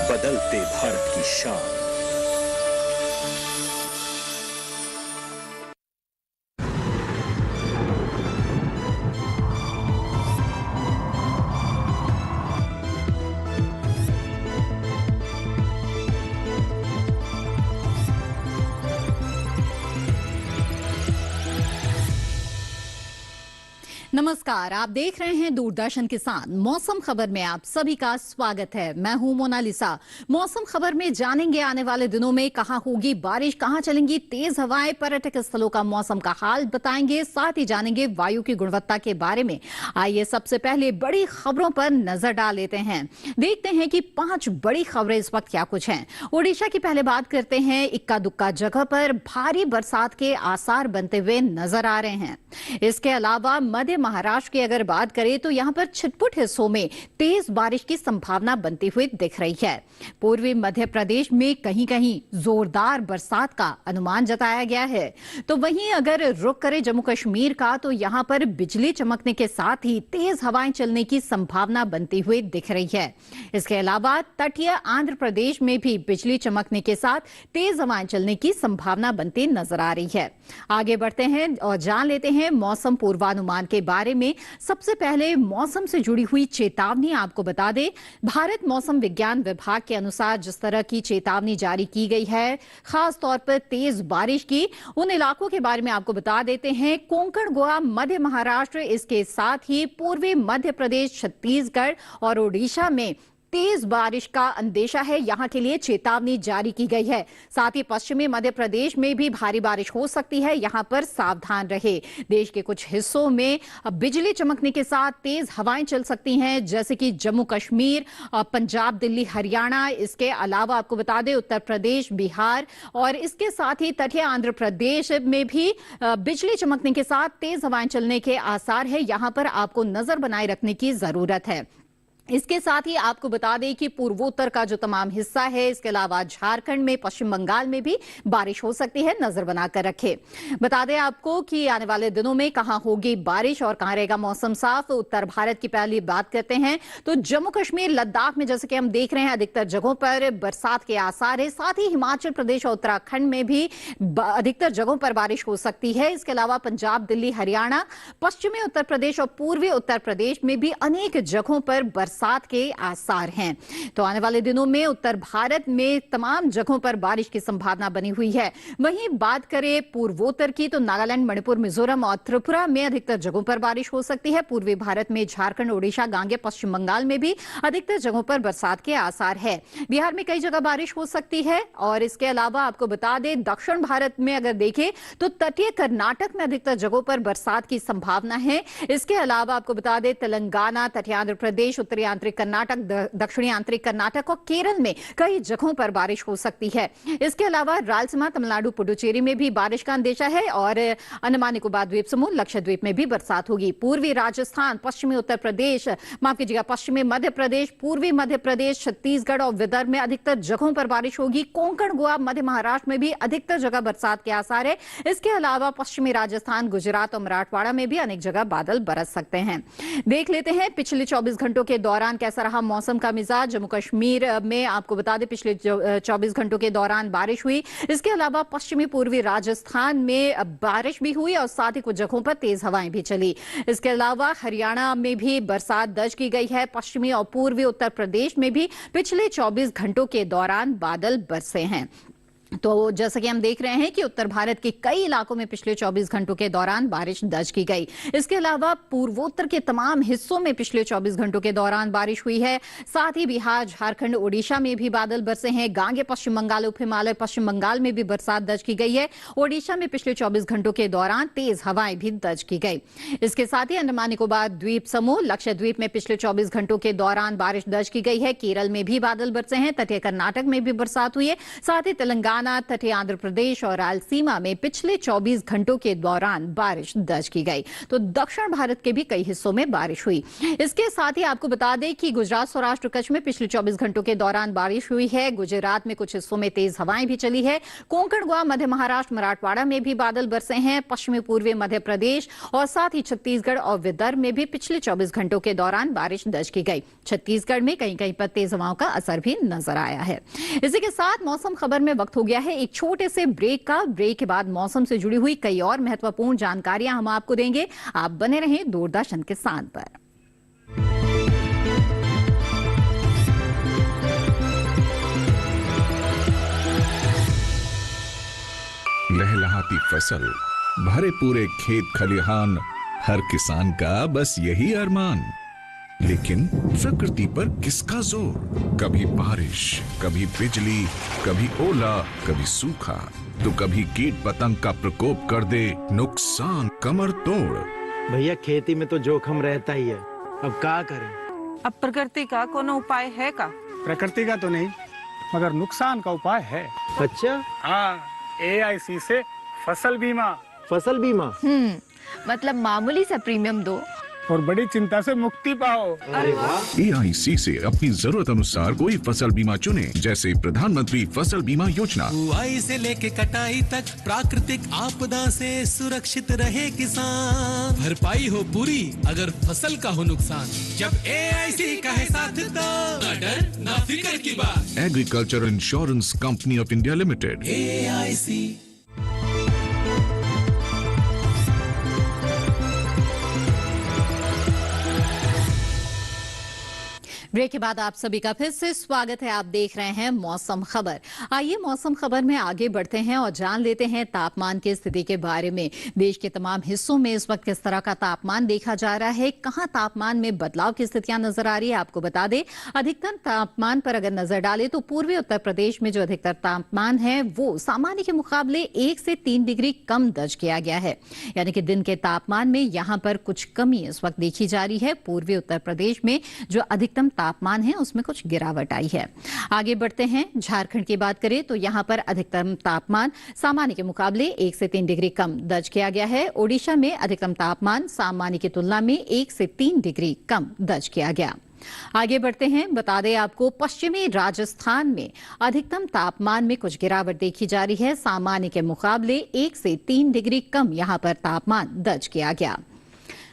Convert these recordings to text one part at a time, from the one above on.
बदलते भारत की शान। नमस्कार, आप देख रहे हैं दूरदर्शन किसान। मौसम खबर में आप सभी का स्वागत है। मैं हूं मोनालिसा। मौसम खबर में जानेंगे आने वाले दिनों में कहां होगी बारिश, कहां चलेंगी तेज हवाएं, पर्यटक स्थलों का मौसम का हाल बताएंगे, साथ ही जानेंगे वायु की गुणवत्ता के बारे में। आइए सबसे पहले बड़ी खबरों पर नजर डाल लेते हैं। देखते हैं कि 5 बड़ी खबरें इस वक्त क्या कुछ हैं। ओडिशा की पहले बात करते हैं। इक्का दुक्का जगह पर भारी बरसात के आसार बनते हुए नजर आ रहे हैं। इसके अलावा मध्य महाराष्ट्र की अगर बात करें तो यहां पर छिटपुट हिस्सों में तेज बारिश की संभावना बनती हुई दिख रही है। पूर्वी मध्य प्रदेश में कहीं कहीं जोरदार बरसात का अनुमान जताया गया है। तो वहीं अगर रुख करे जम्मू कश्मीर का तो यहां पर बिजली चमकने के साथ ही तेज हवाएं चलने की संभावना बनती हुई दिख रही है। इसके अलावा तटीय आंध्र प्रदेश में भी बिजली चमकने के साथ तेज हवाएं चलने की संभावना बनती नजर आ रही है। आगे बढ़ते हैं और जान लेते हैं मौसम पूर्वानुमान के बारे में। सबसे पहले मौसम से जुड़ी हुई चेतावनी आपको बता दें। भारत मौसम विज्ञान विभाग के अनुसार जिस तरह की चेतावनी जारी की गई है, खास तौर पर तेज बारिश की, उन इलाकों के बारे में आपको बता देते हैं। कोंकण, गोवा, मध्य महाराष्ट्र, इसके साथ ही पूर्वी मध्य प्रदेश, छत्तीसगढ़ और ओडिशा में तेज बारिश का अंदेशा है। यहां के लिए चेतावनी जारी की गई है। साथ ही पश्चिमी मध्य प्रदेश में भी भारी बारिश हो सकती है, यहां पर सावधान रहे। देश के कुछ हिस्सों में बिजली चमकने के साथ तेज हवाएं चल सकती हैं, जैसे कि जम्मू कश्मीर, पंजाब, दिल्ली, हरियाणा। इसके अलावा आपको बता दें उत्तर प्रदेश, बिहार और इसके साथ ही तटीय आंध्र प्रदेश में भी बिजली चमकने के साथ तेज हवाएं चलने के आसार है। यहां पर आपको नजर बनाए रखने की जरूरत है। इसके साथ ही आपको बता दें कि पूर्वोत्तर का जो तमाम हिस्सा है, इसके अलावा झारखंड में, पश्चिम बंगाल में भी बारिश हो सकती है, नजर बनाकर रखें। बता दें आपको कि आने वाले दिनों में कहां होगी बारिश और कहां रहेगा मौसम साफ। उत्तर भारत की पहली बात करते हैं तो जम्मू कश्मीर, लद्दाख में जैसे कि हम देख रहे हैं अधिकतर जगहों पर बरसात के आसार है। साथ ही हिमाचल प्रदेश और उत्तराखंड में भी अधिकतर जगहों पर बारिश हो सकती है। इसके अलावा पंजाब, दिल्ली, हरियाणा, पश्चिमी उत्तर प्रदेश और पूर्वी उत्तर प्रदेश में भी अनेक जगहों पर बरसात के आसार हैं। तो आने वाले दिनों में उत्तर भारत में तमाम जगहों पर बारिश की संभावना बनी हुई है। वहीं बात करें पूर्वोत्तर की तो नागालैंड, मणिपुर, मिजोरम और त्रिपुरा में अधिकतर जगहों पर बारिश हो सकती है। पूर्वी भारत में झारखंड, ओडिशा, गांगे, पश्चिम बंगाल में भी अधिकतर जगहों पर बरसात के आसार है। बिहार में कई जगह बारिश हो सकती है। और इसके अलावा आपको बता दें दक्षिण भारत में अगर देखें तो तटीय कर्नाटक में अधिकतर जगहों पर बरसात की संभावना है। इसके अलावा आपको बता दें तेलंगाना, तटीय आंध्र प्रदेश, उत्तरी आंतरिक कर्नाटक, दक्षिणी आंतरिक कर्नाटक और केरल में कई जगहों पर बारिश हो सकती है। इसके अलावा रायलसीमा, तमिलनाडु, पुडुचेरी में भी बारिश का अंदेशा है और अंडमान निकोबार द्वीप समूह, लक्षद्वीप में भी बरसात होगी। पूर्वी राजस्थान, पश्चिमी उत्तर प्रदेश, माफ कीजिएगा, पश्चिमी मध्य प्रदेश, पूर्वी मध्य प्रदेश, छत्तीसगढ़ और विदर्भ में अधिकतर जगहों पर बारिश होगी। कोंकण, गोवा, मध्य महाराष्ट्र में भी अधिकतर जगह बरसात के आसार है। इसके अलावा पश्चिमी राजस्थान, गुजरात और मराठवाड़ा में भी अनेक जगह बादल बरस सकते हैं। देख लेते हैं पिछले 24 घंटों के दौरान कैसा रहा मौसम का मिजाज। जम्मू कश्मीर में आपको बता दें पिछले 24 घंटों के दौरान बारिश हुई। इसके अलावा पश्चिमी पूर्वी राजस्थान में बारिश भी हुई और साथ ही कुछ जगहों पर तेज हवाएं भी चली। इसके अलावा हरियाणा में भी बरसात दर्ज की गई है। पश्चिमी और पूर्वी उत्तर प्रदेश में भी पिछले 24 घंटों के दौरान बादल बरसे हैं। तो जैसा कि हम देख रहे हैं कि उत्तर भारत के कई इलाकों में पिछले 24 घंटों के दौरान बारिश दर्ज की गई। इसके अलावा पूर्वोत्तर के तमाम हिस्सों में पिछले 24 घंटों के दौरान बारिश हुई है। साथ ही बिहार, झारखंड, ओडिशा में भी बादल बरसे हैं। गांगे, पश्चिम बंगाल, उप हिमालय, पश्चिम बंगाल में भी बरसात दर्ज की गई है। ओडिशा में पिछले 24 घंटों के दौरान तेज हवाएं भी दर्ज की गई। इसके साथ ही अंडमान निकोबार द्वीप समूह, लक्षद्वीप में पिछले 24 घंटों के दौरान बारिश दर्ज की गई है। केरल में भी बादल बरसे हैं। तटीय कर्नाटक में भी बरसात हुई है। साथ ही तेलंगाना तेलंगाना, तटीय आंध्र प्रदेश और रायलसीमा में पिछले 24 घंटों के दौरान बारिश दर्ज की गई। तो दक्षिण भारत के भी कई हिस्सों में बारिश हुई। इसके साथ ही आपको बता दें कि गुजरात, सौराष्ट्र, कच्छ में पिछले 24 घंटों के दौरान बारिश हुई है। गुजरात में कुछ हिस्सों में तेज हवाएं भी चली है। कोंकण, गोवा, मध्य महाराष्ट्र, मराठवाड़ा में भी बादल बरसे हैं। पश्चिमी पूर्वी मध्य प्रदेश और साथ ही छत्तीसगढ़ और विदर्भ में भी पिछले 24 घंटों के दौरान बारिश दर्ज की गई। छत्तीसगढ़ में कहीं कहीं पर तेज हवाओं का असर भी नजर आया है। इसी के साथ मौसम खबर में वक्त हो गया है एक छोटे से ब्रेक का। ब्रेक के बाद मौसम से जुड़ी हुई कई और महत्वपूर्ण जानकारियां हम आपको देंगे। आप बने रहें दूरदर्शन के साथ पर। लहलहाती फसल, भरे पूरे खेत खलिहान, हर किसान का बस यही अरमान। लेकिन प्रकृति पर किसका जोर? कभी बारिश, कभी बिजली, कभी ओला, कभी सूखा, तो कभी कीट पतंग का प्रकोप कर दे नुकसान कमर तोड़। भैया खेती में तो जोखम रहता ही है, अब क्या करें? अब प्रकृति का कोनो उपाय है का? प्रकृति का तो नहीं, मगर नुकसान का उपाय है। अच्छा, हाँ, AIC से फसल बीमा। फसल बीमा? मतलब मामूली सा प्रीमियम दो और बड़ी चिंता से मुक्ति पाओ। अरे वाह! AIC से अपनी जरूरत अनुसार कोई फसल बीमा चुने, जैसे प्रधानमंत्री फसल बीमा योजना। बुआई से लेके कटाई तक प्राकृतिक आपदा से सुरक्षित रहे किसान। भरपाई हो पूरी अगर फसल का हो नुकसान, जब AIC का है साथ तो ना डर ना फिक्र की बात। Agriculture insurance company of India limited. AIC। Break के बाद आप सभी का फिर से स्वागत है। आप देख रहे हैं मौसम खबर। आइए मौसम खबर में आगे बढ़ते हैं और जान लेते हैं तापमान की स्थिति के बारे में। देश के तमाम हिस्सों में इस वक्त किस तरह का तापमान देखा जा रहा है, कहां तापमान में बदलाव की स्थितियां नजर आ रही है, आपको बता दें। अधिकतम तापमान पर अगर नजर डालें तो पूर्वी उत्तर प्रदेश में जो अधिकतर तापमान है वो सामान्य के मुकाबले 1 से 3 डिग्री कम दर्ज किया गया है। यानी कि दिन के तापमान में यहां पर कुछ कमी इस वक्त देखी जा रही है। पूर्वी उत्तर प्रदेश में जो अधिकतम तापमान है उसमें कुछ गिरावट आई है। आगे बढ़ते हैं, झारखंड की बात करें तो यहां पर अधिकतम तापमान सामान्य के मुकाबले 1 से 3 डिग्री कम दर्ज किया गया है। ओडिशा में अधिकतम तापमान सामान्य की तुलना में 1 से 3 डिग्री कम दर्ज किया गया। आगे बढ़ते हैं, बता दें आपको पश्चिमी राजस्थान में अधिकतम तापमान में कुछ गिरावट देखी जा रही है। सामान्य के मुकाबले 1 से 3 डिग्री कम यहां पर तापमान दर्ज किया गया।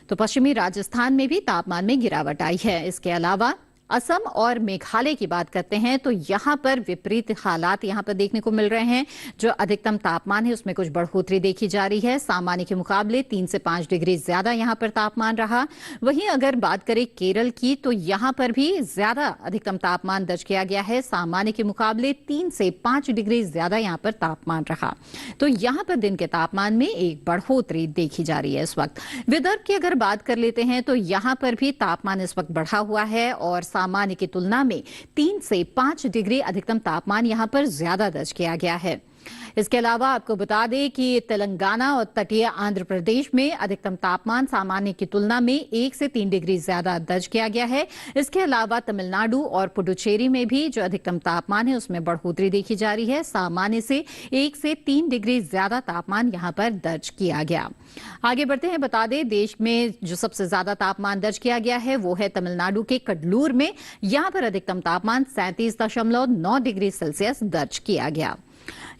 तो पश्चिमी राजस्थान में भी तापमान में गिरावट आई है। इसके अलावा असम और मेघालय की बात करते हैं तो यहां पर विपरीत हालात यहां पर देखने को मिल रहे हैं। जो अधिकतम तापमान है उसमें कुछ बढ़ोतरी देखी जा रही है। सामान्य के मुकाबले 3 से 5 डिग्री ज्यादा यहां पर तापमान रहा। वहीं अगर बात करें केरल की तो यहां पर भी ज्यादा अधिकतम तापमान दर्ज किया गया है। सामान्य के मुकाबले 3 से 5 डिग्री ज्यादा यहां पर तापमान रहा। तो यहां पर दिन के तापमान में एक बढ़ोतरी देखी जा रही है इस वक्त। विदर्भ की अगर बात कर लेते हैं तो यहां पर भी तापमान इस वक्त बढ़ा हुआ है और सामान्य की तुलना में 3 से 5 डिग्री अधिकतम तापमान यहां पर ज्यादा दर्ज किया गया है। इसके अलावा आपको बता दें कि तेलंगाना और तटीय आंध्र प्रदेश में अधिकतम तापमान सामान्य की तुलना में 1 से 3 डिग्री ज्यादा दर्ज किया गया है। इसके अलावा तमिलनाडु और पुडुचेरी में भी जो अधिकतम तापमान है उसमें बढ़ोतरी देखी जा रही है। सामान्य से 1 से 3 डिग्री ज्यादा तापमान यहां पर दर्ज किया गया। आगे बढ़ते हैं, बता दें देश में जो सबसे ज्यादा तापमान दर्ज किया गया है वो है तमिलनाडु के कडलूर में। यहां पर अधिकतम तापमान 37.9 डिग्री सेल्सियस दर्ज किया गया।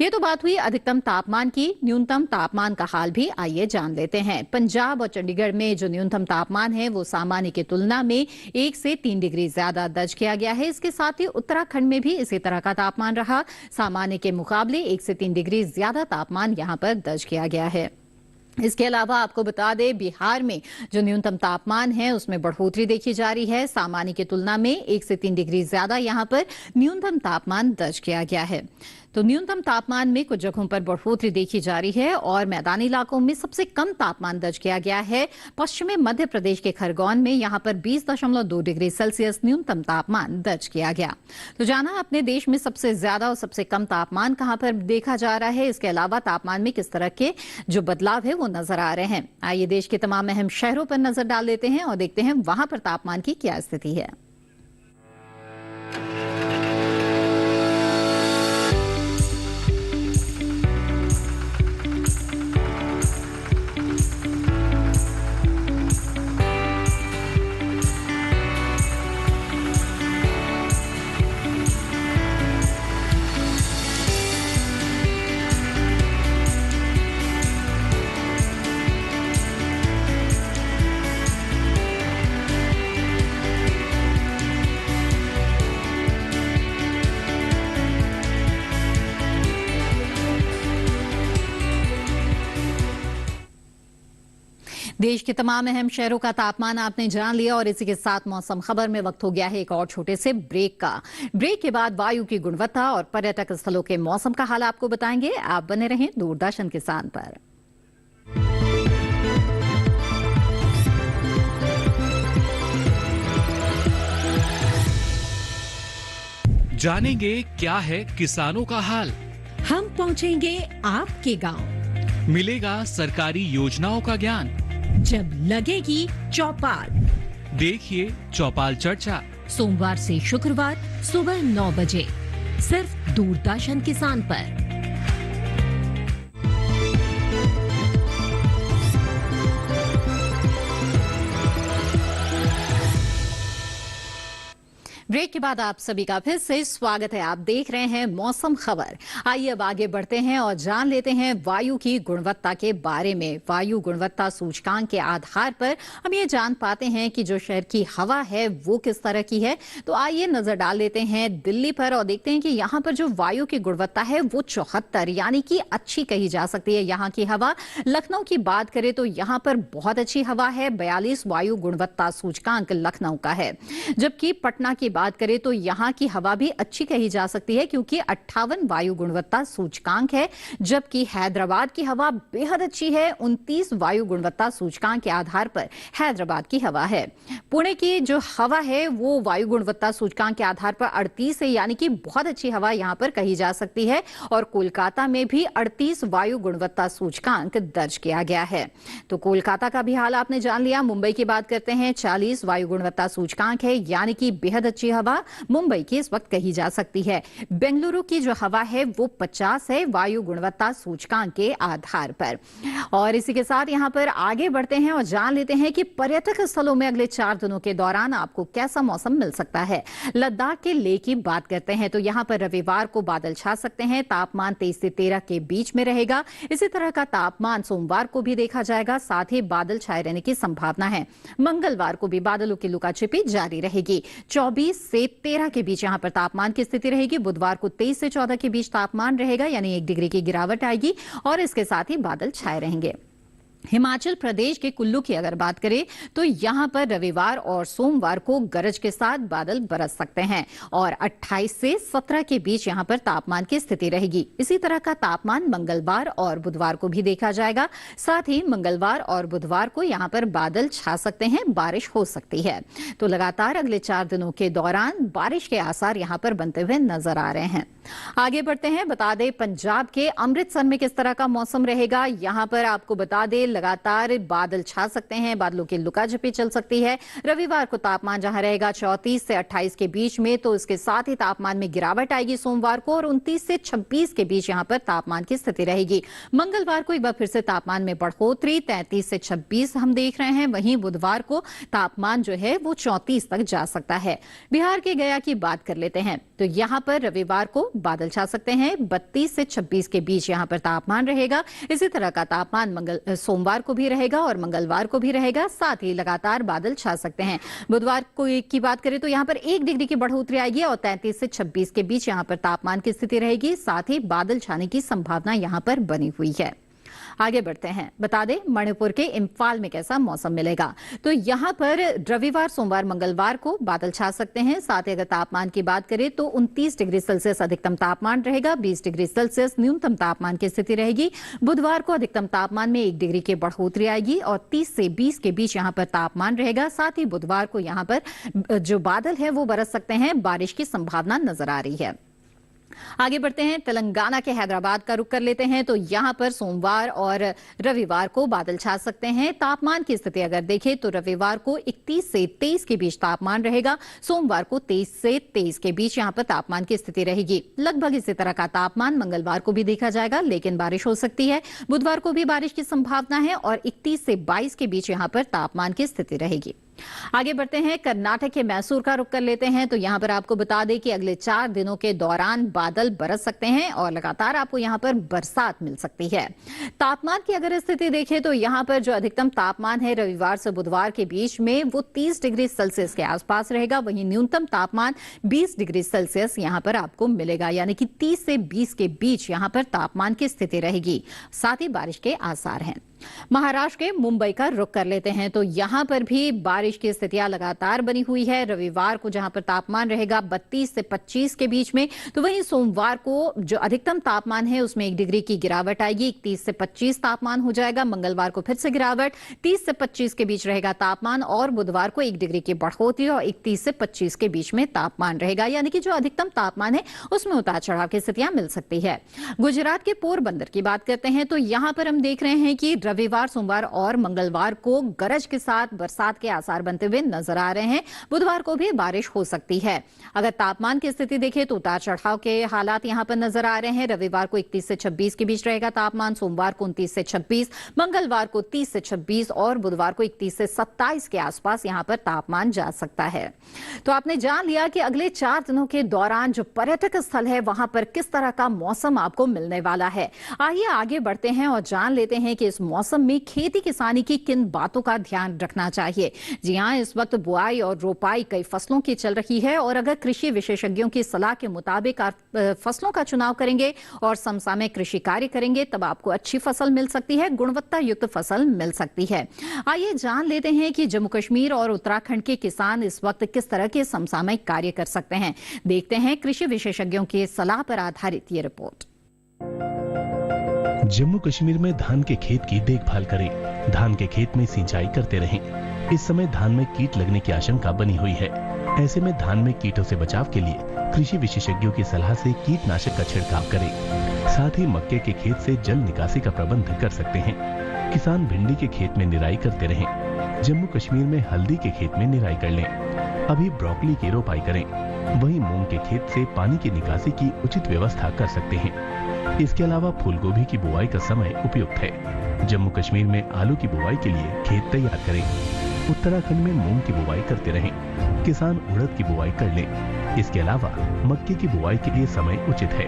ये तो बात हुई अधिकतम तापमान की। न्यूनतम तापमान का हाल भी आइए जान लेते हैं। पंजाब और चंडीगढ़ में जो न्यूनतम तापमान है वो सामान्य की तुलना में 1 से 3 डिग्री ज्यादा दर्ज किया गया है। इसके साथ ही उत्तराखंड में भी इसी तरह का तापमान रहा। सामान्य के मुकाबले 1 से 3 डिग्री ज्यादा तापमान यहां पर दर्ज किया गया है। इसके अलावा आपको बता दें बिहार में जो न्यूनतम तापमान है उसमें बढ़ोतरी देखी जा रही है। सामान्य की तुलना में 1 से 3 डिग्री ज्यादा यहां पर न्यूनतम तापमान दर्ज किया गया है। तो न्यूनतम तापमान में कुछ जगहों पर बढ़ोतरी देखी जा रही है और मैदानी इलाकों में सबसे कम तापमान दर्ज किया गया है पश्चिमी मध्य प्रदेश के खरगोन में। यहां पर 20.2 डिग्री सेल्सियस न्यूनतम तापमान दर्ज किया गया। तो जाना अपने देश में सबसे ज्यादा और सबसे कम तापमान कहां पर देखा जा रहा है। इसके अलावा तापमान में किस तरह के जो बदलाव है वो नजर आ रहे हैं। आइए देश के तमाम अहम शहरों पर नजर डाल लेते हैं और देखते हैं वहां पर तापमान की क्या स्थिति है। देश के तमाम अहम शहरों का तापमान आपने जान लिया और इसी के साथ मौसम खबर में वक्त हो गया है एक और छोटे से ब्रेक का। ब्रेक के बाद वायु की गुणवत्ता और पर्यटक स्थलों के मौसम का हाल आपको बताएंगे। आप बने रहें दूरदर्शन किसान पर। जानेंगे क्या है किसानों का हाल। हम पहुंचेंगे आपके गांव। मिलेगा सरकारी योजनाओं का ज्ञान। जब लगेगी चौपाल, देखिए चौपाल चर्चा सोमवार से शुक्रवार सुबह 9 बजे सिर्फ दूरदर्शन किसान पर। ब्रेक के बाद आप सभी का फिर से स्वागत है। आप देख रहे हैं मौसम खबर। आइए अब आगे बढ़ते हैं और जान लेते हैं वायु की गुणवत्ता के बारे में। वायु गुणवत्ता सूचकांक के आधार पर हम ये जान पाते हैं कि जो शहर की हवा है वो किस तरह की है। तो आइए नजर डाल लेते हैं दिल्ली पर और देखते हैं कि यहाँ पर जो वायु की गुणवत्ता है वो 74 यानी कि अच्छी कही जा सकती है यहाँ की हवा। लखनऊ की बात करें तो यहाँ पर बहुत अच्छी हवा है, 42 वायु गुणवत्ता सूचकांक लखनऊ का है। जबकि पटना की बात करें तो यहां की हवा भी अच्छी कही जा सकती है क्योंकि 58 वायु गुणवत्ता सूचकांक है। जबकि हैदराबाद की हवा बेहद अच्छी है, 29 वायु गुणवत्ता सूचकांक के आधार पर हैदराबाद की हवा है। पुणे की जो हवा है वो वायु गुणवत्ता सूचकांक के आधार पर 38 है यानी कि बहुत अच्छी हवा यहां पर कही जा सकती है। और कोलकाता में भी 38 वायु गुणवत्ता सूचकांक दर्ज किया गया है। तो कोलकाता का भी हाल आपने जान लिया। मुंबई की बात करते हैं, 40 वायु गुणवत्ता सूचकांक है यानी कि बेहद अच्छी हवा मुंबई की इस वक्त कही जा सकती है। बेंगलुरु की जो हवा है वो 50 है वायु गुणवत्ता सूचकांक के आधार पर। और इसी के साथ यहां पर आगे बढ़ते हैं और जान लेते हैं कि पर्यटक स्थलों में अगले 4 दिनों के दौरान आपको कैसा मौसम मिल सकता है। लद्दाख के लेह की बात करते हैं तो यहां पर रविवार को बादल छा सकते हैं। तापमान 23 से 13 के बीच में रहेगा। इसी तरह का तापमान सोमवार को भी देखा जाएगा, साथ ही बादल छाए रहने की संभावना है। मंगलवार को भी बादलों की लुकाछिपी जारी रहेगी। 24 से 13 के बीच यहां पर तापमान की स्थिति रहेगी। बुधवार को 23 से 14 के बीच तापमान रहेगा यानी 1 डिग्री की गिरावट आएगी और इसके साथ ही बादल छाए रहेंगे। हिमाचल प्रदेश के कुल्लू की अगर बात करें तो यहां पर रविवार और सोमवार को गरज के साथ बादल बरस सकते हैं और 28 से 17 के बीच यहां पर तापमान की स्थिति रहेगी। इसी तरह का तापमान मंगलवार और बुधवार को भी देखा जाएगा। साथ ही मंगलवार और बुधवार को यहां पर बादल छा सकते हैं, बारिश हो सकती है। तो लगातार अगले 4 दिनों के दौरान बारिश के आसार यहां पर बनते हुए नजर आ रहे हैं। आगे बढ़ते हैं, बता दें पंजाब के अमृतसर में किस तरह का मौसम रहेगा। यहां पर आपको बता दें लगातार बादल छा सकते हैं, बादलों की लुकाछिपी चल सकती है। रविवार को तापमान जहां रहेगा 34 से 28 के बीच में, तो इसके साथ ही तापमान में गिरावट आएगी सोमवार को और 29 से 26 के बीच यहां पर तापमान की स्थिति रहेगी। मंगलवार को एक बार फिर से तापमान में बढ़ोतरी 33 से 26 हम देख रहे हैं। वहीं बुधवार को तापमान जो है वो 34 तक जा सकता है। बिहार के गया की बात कर लेते हैं तो यहां पर रविवार को बादल छा सकते हैं, 32 से 26 के बीच यहां पर तापमान रहेगा। इसी तरह का तापमान सोमवार को भी रहेगा और मंगलवार को भी रहेगा। साथ ही लगातार बादल छा सकते हैं। बुधवार को की बात करें तो यहां पर 1 डिग्री की बढ़ोतरी आएगी और 33 से 26 के बीच यहां पर तापमान की स्थिति रहेगी। साथ ही बादल छाने की संभावना यहां पर बनी हुई है। आगे बढ़ते हैं, बता दें मणिपुर के इम्फाल में कैसा मौसम मिलेगा। तो यहां पर रविवार, सोमवार, मंगलवार को बादल छा सकते हैं। साथ ही अगर तापमान की बात करें तो 29 डिग्री सेल्सियस अधिकतम तापमान रहेगा, 20 डिग्री सेल्सियस न्यूनतम तापमान की स्थिति रहेगी। बुधवार को अधिकतम तापमान में 1 डिग्री की बढ़ोतरी आएगी और 30 से 20 के बीच यहां पर तापमान रहेगा। साथ ही बुधवार को यहां पर जो बादल है वो बरस सकते हैं, बारिश की संभावना नजर आ रही है। आगे बढ़ते हैं, तेलंगाना के हैदराबाद का रुख कर लेते हैं तो यहां पर सोमवार और रविवार को बादल छा सकते हैं। तापमान की स्थिति अगर देखें तो रविवार को 31 से 23 के बीच तापमान रहेगा। सोमवार को 23 से 23 के बीच यहां पर तापमान की स्थिति रहेगी। लगभग इसी तरह का तापमान मंगलवार को भी देखा जाएगा, लेकिन बारिश हो सकती है। बुधवार को भी बारिश की संभावना है और 31 से 22 के बीच यहां पर तापमान की स्थिति रहेगी। आगे बढ़ते हैं, कर्नाटक के मैसूर का रुख कर लेते हैं तो यहां पर आपको बता दें कि अगले 4 दिनों के दौरान बादल बरस सकते हैं और लगातार आपको यहां पर बरसात मिल सकती है। तापमान की अगर स्थिति देखें तो यहां पर जो अधिकतम तापमान है रविवार से बुधवार के बीच में वो 30 डिग्री सेल्सियस के आसपास रहेगा। वहीं न्यूनतम तापमान 20 डिग्री सेल्सियस यहां पर आपको मिलेगा, यानी कि 30 से 20 के बीच यहां पर तापमान की स्थिति रहेगी। साथ ही बारिश के आसार हैं। महाराष्ट्र के मुंबई का रुख कर लेते हैं तो यहां पर भी बारिश की स्थितियां लगातार बनी हुई है। रविवार को जहां पर तापमान रहेगा 32 से 25 के बीच में, तो वहीं सोमवार को जो अधिकतम तापमान है उसमें 1 डिग्री की गिरावट आएगी, 31 से 25 तापमान हो जाएगा। मंगलवार को फिर से गिरावट, 30 से 25 के बीच रहेगा तापमान, और बुधवार को 1 डिग्री की बढ़ोतरी और 31 से 25 के बीच में तापमान रहेगा। यानी कि जो अधिकतम तापमान है उसमें उतार चढ़ाव की स्थितियां मिल सकती है। गुजरात के पोरबंदर की बात करते हैं तो यहां पर हम देख रहे हैं कि रविवार, सोमवार और मंगलवार को गरज के साथ बरसात के आसार बनते हुए नजर आ रहे हैं। बुधवार को भी बारिश हो सकती है। अगर तापमान की स्थिति देखें तो उतार चढ़ाव के हालात यहां पर नजर आ रहे हैं। रविवार को 31 से 26 के बीच रहेगा तापमान, सोमवार को 29 से 26, मंगलवार को 30 से 26 और बुधवार को 31 से 27 के आसपास यहां पर तापमान जा सकता है। तो आपने जान लिया कि अगले 4 दिनों के दौरान जो पर्यटक स्थल है वहां पर किस तरह का मौसम आपको मिलने वाला है। आइए आगे बढ़ते हैं और जान लेते हैं कि इस मौसम में खेती किसानी की किन बातों का ध्यान रखना चाहिए। जी हां, इस वक्त बुआई और रोपाई कई फसलों की चल रही है और अगर कृषि विशेषज्ञों की सलाह के मुताबिक आप फसलों का चुनाव करेंगे और समसामयिक कृषि कार्य करेंगे तब आपको अच्छी फसल मिल सकती है, गुणवत्ता युक्त फसल मिल सकती है। आइए जान लेते हैं कि जम्मू कश्मीर और उत्तराखंड के किसान इस वक्त किस तरह के समसामयिक कार्य कर सकते हैं। देखते हैं कृषि विशेषज्ञों की सलाह पर आधारित ये रिपोर्ट। जम्मू कश्मीर में धान के खेत की देखभाल करें। धान के खेत में सिंचाई करते रहें। इस समय धान में कीट लगने की आशंका बनी हुई है। ऐसे में धान में कीटों से बचाव के लिए कृषि विशेषज्ञों की सलाह से कीटनाशक का छिड़काव करें। साथ ही मक्के के खेत से जल निकासी का प्रबंध कर सकते हैं। किसान भिंडी के खेत में निराई करते रहें। जम्मू कश्मीर में हल्दी के खेत में निराई कर लें। अभी ब्रोकली की रोपाई करें। वहीं मूंग के खेत से पानी की निकासी की उचित व्यवस्था कर सकते हैं। इसके अलावा फूलगोभी की बुआई का समय उपयुक्त है। जम्मू कश्मीर में आलू की बुआई के लिए खेत तैयार करें। उत्तराखंड में मूंग की बुआई करते रहें। किसान उड़द की बुआई कर लें। इसके अलावा मक्के की बुआई के लिए समय उचित है।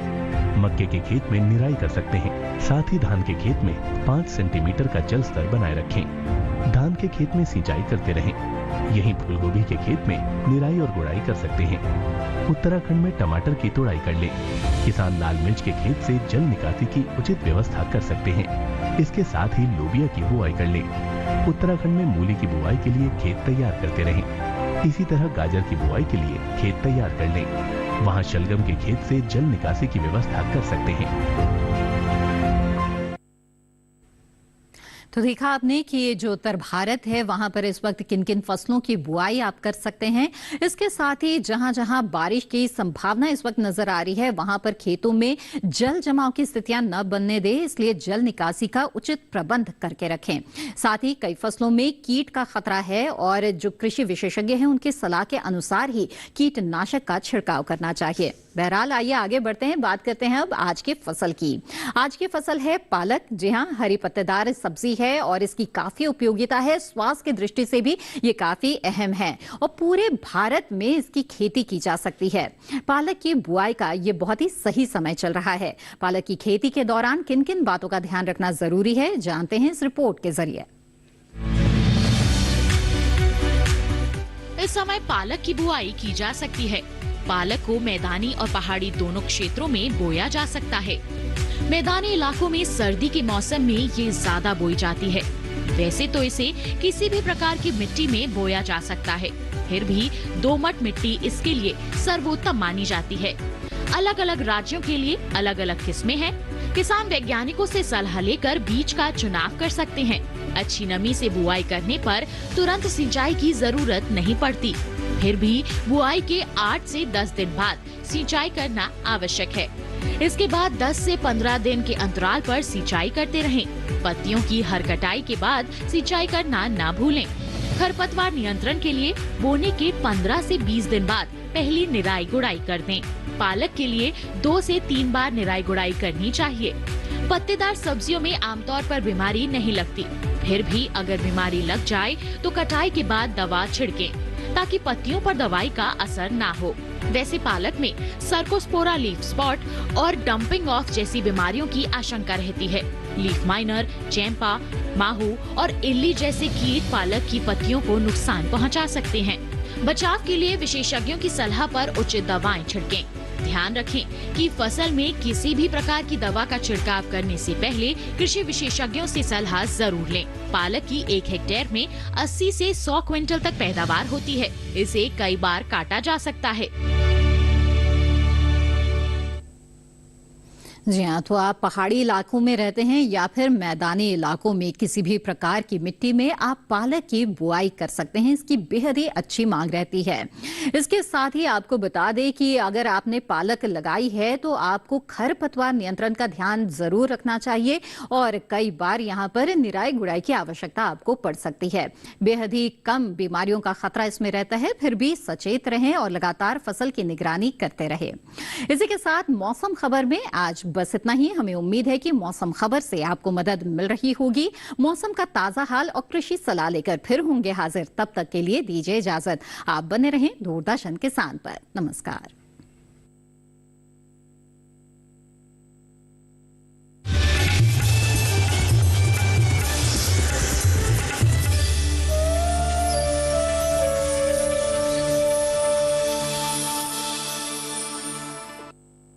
मक्के के खेत में निराई कर सकते हैं। साथ ही धान के खेत में 5 सेंटीमीटर का जल स्तर बनाए रखें। धान के खेत में सिंचाई करते रहें। यहीं फूलगोभी के खेत में निराई और गुड़ाई कर सकते हैं। उत्तराखंड में टमाटर की तुड़ाई कर लें। किसान लाल मिर्च के खेत से जल निकासी की उचित व्यवस्था कर सकते हैं। इसके साथ ही लोबिया की बुआई कर लें। उत्तराखंड में मूली की बुआई के लिए खेत तैयार करते रहें। इसी तरह गाजर की बुआई के लिए खेत तैयार कर लें। वहां शलगम के खेत से जल निकासी की व्यवस्था कर सकते हैं। तो देखा आपने कि ये जो उत्तर भारत है वहां पर इस वक्त किन किन फसलों की बुआई आप कर सकते हैं। इसके साथ ही जहां जहां बारिश की संभावना इस वक्त नजर आ रही है वहां पर खेतों में जल जमाव की स्थितियां न बनने दें, इसलिए जल निकासी का उचित प्रबंध करके रखें। साथ ही कई फसलों में कीट का खतरा है और जो कृषि विशेषज्ञ हैं उनकी सलाह के अनुसार ही कीटनाशक का छिड़काव करना चाहिए। बहरहाल आइए आगे बढ़ते हैं, बात करते हैं अब आज की फसल की। आज की फसल है पालक। जी हां, हरी पत्तेदार सब्जी है और इसकी काफी उपयोगिता है। स्वास्थ्य की दृष्टि से भी ये काफी अहम है और पूरे भारत में इसकी खेती की जा सकती है। पालक की बुआई का ये बहुत ही सही समय चल रहा है। पालक की खेती के दौरान किन किन बातों का ध्यान रखना जरूरी है, जानते हैं इस रिपोर्ट के जरिए। इस समय पालक की बुआई की जा सकती है। पालक को मैदानी और पहाड़ी दोनों क्षेत्रों में बोया जा सकता है। मैदानी इलाकों में सर्दी के मौसम में ये ज्यादा बोई जाती है। वैसे तो इसे किसी भी प्रकार की मिट्टी में बोया जा सकता है, फिर भी दोमट मिट्टी इसके लिए सर्वोत्तम मानी जाती है। अलग अलग राज्यों के लिए अलग अलग किस्में हैं। किसान वैज्ञानिकों से सलाह लेकर बीज का चुनाव कर सकते हैं। अच्छी नमी से बुआई करने पर तुरंत सिंचाई की जरूरत नहीं पड़ती। फिर भी बुआई के 8 से 10 दिन बाद सिंचाई करना आवश्यक है। इसके बाद 10 से 15 दिन के अंतराल पर सिंचाई करते रहें। पत्तियों की हर कटाई के बाद सिंचाई करना ना भूलें। खरपतवार नियंत्रण के लिए बोने के 15 से 20 दिन बाद पहली निराई गुड़ाई कर दें। पालक के लिए 2 से 3 बार निराई गुड़ाई करनी चाहिए। पत्तेदार सब्जियों में आमतौर पर बीमारी नहीं लगती, फिर भी अगर बीमारी लग जाए तो कटाई के बाद दवा छिड़कें ताकि पत्तियों पर दवाई का असर ना हो। वैसे पालक में सर्कोस्पोरा लीफ स्पॉट और डंपिंग ऑफ जैसी बीमारियों की आशंका रहती है। लीफ माइनर, चैंपा, माहू और इल्ली जैसे कीट पालक की पत्तियों को नुकसान पहुंचा सकते हैं। बचाव के लिए विशेषज्ञों की सलाह पर उचित दवाएं छिड़कें। ध्यान रखें कि फसल में किसी भी प्रकार की दवा का छिड़काव करने से पहले कृषि विशेषज्ञों से सलाह जरूर लें। पालक की 1 हेक्टेयर में 80 से 100 क्विंटल तक पैदावार होती है। इसे कई बार काटा जा सकता है। जी हाँ, तो आप पहाड़ी इलाकों में रहते हैं या फिर मैदानी इलाकों में, किसी भी प्रकार की मिट्टी में आप पालक की बुआई कर सकते हैं। इसकी बेहद ही अच्छी मांग रहती है। इसके साथ ही आपको बता दें कि अगर आपने पालक लगाई है तो आपको खरपतवार नियंत्रण का ध्यान जरूर रखना चाहिए और कई बार यहाँ पर निराई गुड़ाई की आवश्यकता आपको पड़ सकती है। बेहद ही कम बीमारियों का खतरा इसमें रहता है, फिर भी सचेत रहें और लगातार फसल की निगरानी करते रहे। इसी के साथ मौसम खबर में आज बस इतना ही। हमें उम्मीद है कि मौसम खबर से आपको मदद मिल रही होगी। मौसम का ताजा हाल और कृषि सलाह लेकर फिर होंगे हाजिर। तब तक के लिए दीजिए इजाजत। आप बने रहें दूरदर्शन किसान पर। नमस्कार।